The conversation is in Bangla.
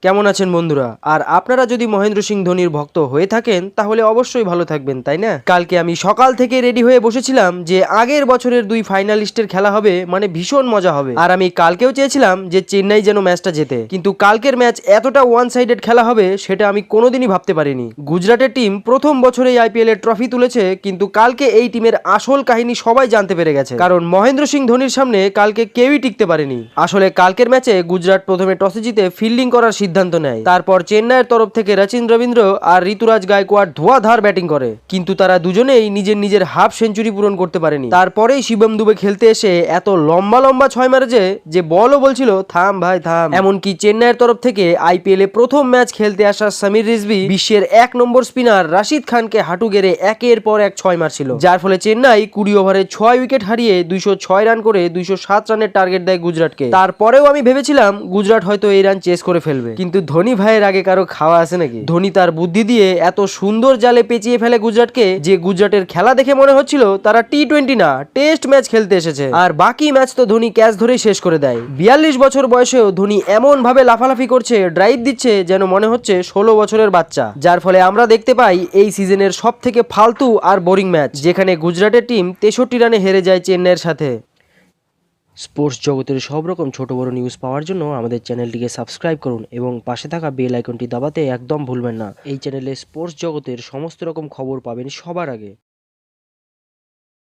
কেমন আছেন বন্ধুরা? আর আপনারা যদি মহেন্দ্র সিং ধোনির ভক্ত হয়ে থাকেন তাহলে অবশ্যই ভালো থাকবেন, তাই না? কালকে আমি সকাল থেকে রেডি হয়ে বসেছিলাম যে আগের বছরের দুই ফাইনালিস্টের খেলা হবে, মানে ভীষণ মজা হবে। আর আমি কালকেও চেয়েছিলাম যে চেন্নাই যেন ম্যাচটা জেতে, কিন্তু কালকের ম্যাচ এতটা ওয়ান সাইডেড খেলা হবে সেটা আমি কোনোদিনই ভাবতে পারিনি। গুজরাটের টিম প্রথম বছরেই আইপিএল এর ট্রফি তুলেছে, কিন্তু কালকে এই টিমের আসল কাহিনী সবাই জানতে পেরে গেছে, কারণ মহেন্দ্র সিং ধোনির সামনে কালকে কেউই টিকতে পারেনি। আসলে কালকের ম্যাচে গুজরাট প্রথমে টসে জিতে ফিল্ডিং করার সিদ্ধান্ত নেয়। তারপর চেন্নাইয়ের তরফ থেকে রচিন রবীন্দ্র আর ঋতুরাজ গায়কোয়াড় ধোঁয়াধার ব্যাটিং করে, কিন্তু তারা দুজনেই নিজের নিজের হাফ সেঞ্চুরি পূরণ করতে পারেনি। তারপরেই শিবম দুবে খেলতে এসে এত লম্বা লম্বা ছয় মারে যে বলও বলছিল থাম ভাই থাম। এমনকি চেন্নাইয়ের তরফ থেকে আইপিএল এ প্রথম ম্যাচ খেলতে আসা সমীর রিজভি বিশ্বের 1 নম্বর স্পিনার রাশিদ খানকে হাঁটু গেড়ে একের পর এক ছয় মারছিল, যার ফলে চেন্নাই 20 ওভারে 6 উইকেট হারিয়ে 206 রান করে 207 রানের টার্গেট দেয় গুজরাটকে। তারপরেও আমি ভেবেছিলাম গুজরাট হয়তো এই রান চেস করে ফেলবে, কিন্তু ধোনি ভাইয়ের আগে কারো খাওয়া আছে নাকি? ধোনি তার বুদ্ধি দিয়ে এত সুন্দর জালে পেঁচিয়ে ফেলে গুজরাটকে যে গুজরাটের খেলা দেখে মনে হচ্ছিল তারা টি-20 না টেস্ট ম্যাচ খেলতে এসেছে। আর বাকি ম্যাচ তো ধোনি ক্যাচ ধরেই শেষ করে দেয়। 42 বছর বয়সেও ধোনি এমন ভাবে লাফালাফি করছে, ড্রাইভ দিচ্ছে যেন মনে হচ্ছে 16 বছরের বাচ্চা, যার ফলে আমরা দেখতে পাই এই সিজনের সব থেকে ফালতু আর বোরিং ম্যাচ, যেখানে গুজরাটের টিম 63 রানে হেরে যায় চেন্নাইয়ের সাথে। স্পোর্টস জগতের সব রকম ছোট বড় নিউজ পাওয়ার জন্য আমাদের চ্যানেলটিকে সাবস্ক্রাইব করুন এবং পাশে থাকা বেল আইকনটি দাবাতে একদম ভুলবেন না। এই চ্যানেলে স্পোর্টস জগতের সমস্ত রকম খবর পাবেন সবার আগে।